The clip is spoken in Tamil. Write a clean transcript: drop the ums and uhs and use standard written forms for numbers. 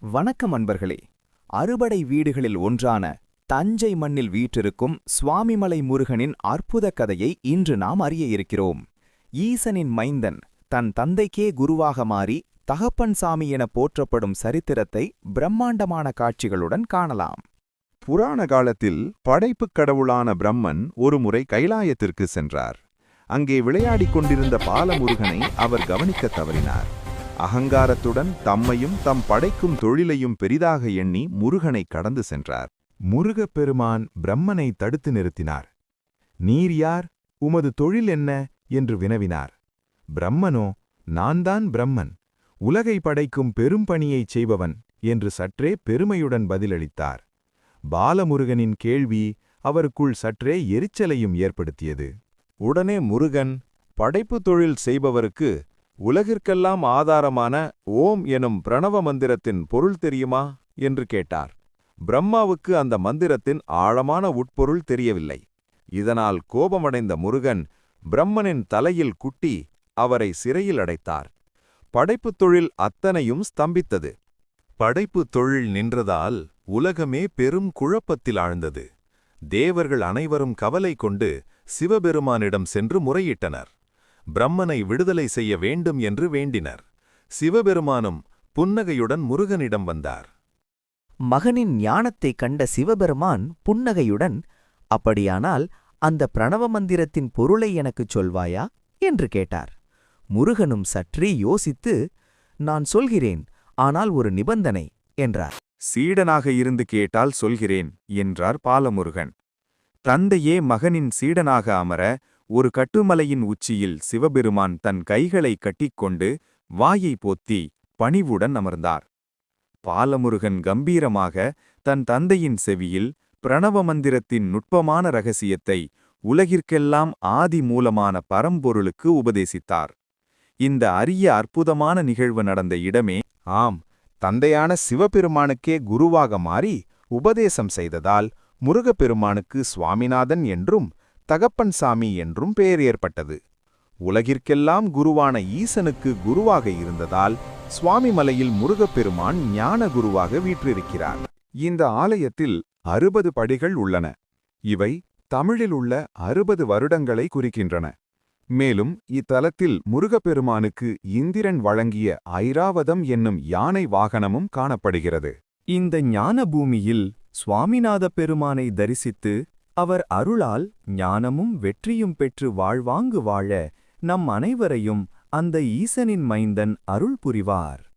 வணக்கம் அன்பர்களே. அறுபடை வீடுகளில் ஒன்றான தஞ்சை மண்ணில் வீற்றிருக்கும் சுவாமிமலை முருகனின் அற்புத கதையை இன்று நாம் அறிய இருக்கிறோம். ஈசனின் மைந்தன் தன் தந்தைக்கே குருவாக மாறி தகப்பன் சாமி என போற்றப்படும் சரித்திரத்தை பிரம்மாண்டமான காட்சிகளுடன் காணலாம். புராண காலத்தில் படைப்புக் கடவுளான பிரம்மன் ஒருமுறை கைலாயத்திற்கு சென்றார். அங்கே விளையாடிக் கொண்டிருந்த பாலமுருகனை அவர் கவனிக்கத் தவறினார். அகங்காரத்துடன் தம்மையும் தம் படைக்கும் தொழிலையும் பெரிதாக எண்ணி முருகனை கடந்து சென்றார். முருகப் பெருமான் பிரம்மனை தடுத்து நிறுத்தினார். நீர் யார்? உமது தொழில் என்ன? என்று வினவினார். பிரம்மனோ, நான்தான் பிரம்மன், உலகை படைக்கும் பெரும் பணியைச் செய்பவன் என்று சற்றே பெருமையுடன் பதிலளித்தார். பாலமுருகனின் கேள்வி அவருக்குள் சற்றே எரிச்சலையும் ஏற்படுத்தியது. உடனே முருகன், படைப்புத் தொழில் செய்பவருக்கு உலகிற்கெல்லாம் ஆதாரமான ஓம் எனும் பிரணவ மந்திரத்தின் பொருள் தெரியுமா என்று கேட்டார். பிரம்மாவுக்கு அந்த மந்திரத்தின் ஆழமான உட்பொருள் தெரியவில்லை. இதனால் கோபமடைந்த முருகன் பிரம்மனின் தலையில் குட்டி அவரை சிறையில் அடைத்தார். படைப்புத் தொழில் அத்தனையும் ஸ்தம்பித்தது. படைப்புத் தொழில் நின்றதால் உலகமே பெரும் குழப்பத்தில் ஆழ்ந்தது. தேவர்கள் அனைவரும் கவலை கொண்டு சிவபெருமானிடம் சென்று முறையிட்டனர். பிரம்மனை விடுதலை செய்ய வேண்டும் என்று வேண்டினர். சிவபெருமானும் புன்னகையுடன் முருகனிடம் வந்தார். மகனின் ஞானத்தைக் கண்ட சிவபெருமான் புன்னகையுடன், அப்படியானால் அந்த பிரணவ மந்திரத்தின் பொருளை எனக்குச் சொல்வாயா என்று கேட்டார். முருகனும் சற்றே யோசித்து, நான் சொல்கிறேன், ஆனால் ஒரு நிபந்தனை என்றார். சீடனாக இருந்து கேட்டால் சொல்கிறேன் என்றார் பாலமுருகன். தந்தையே மகனின் சீடனாக அமர ஒரு கட்டுமலையின் உச்சியில் சிவபெருமான் தன் கைகளை கட்டிக்கொண்டு வாயை பொத்தி பணிவுடன் அமர்ந்தார். பாலமுருகன் கம்பீரமாக தன் தந்தையின் செவியில் பிரணவ மந்திரத்தின் நுட்பமான இரகசியத்தை உலகிற்கெல்லாம் ஆதி மூலமான பரம்பொருளுக்கு உபதேசித்தார். இந்த அரிய அற்புதமான நிகழ்வு நடந்த இடமே, ஆம், தந்தையான சிவபெருமானுக்கே குருவாக மாறி உபதேசம் செய்ததால் முருகப்பெருமானுக்கு சுவாமிநாதன் என்றும் தகப்பன் சாமி என்றும் பெயர் ஏற்பட்டது. உலகிற்கெல்லாம் குருவான ஈசனுக்கு குருவாக இருந்ததால் சுவாமிமலையில் முருகப்பெருமான் ஞான குருவாக வீற்றிருக்கிறார். இந்த ஆலயத்தில் 60 படிகள் உள்ளன. இவை தமிழில் உள்ள 60 வருடங்களை குறிக்கின்றன. மேலும் இத்தலத்தில் முருகப்பெருமானுக்கு இந்திரன் வழங்கிய ஐராவதம் என்னும் யானை வாகனமும் காணப்படுகிறது. இந்த ஞான பூமியில் சுவாமிநாத பெருமானை தரிசித்து அவர் அருளால் ஞானமும் வெற்றியும் பெற்று வாழ்வாங்கு வாழ நம் அனைவரையும் அந்த ஈசனின் மைந்தன் அருள் புரிவார்.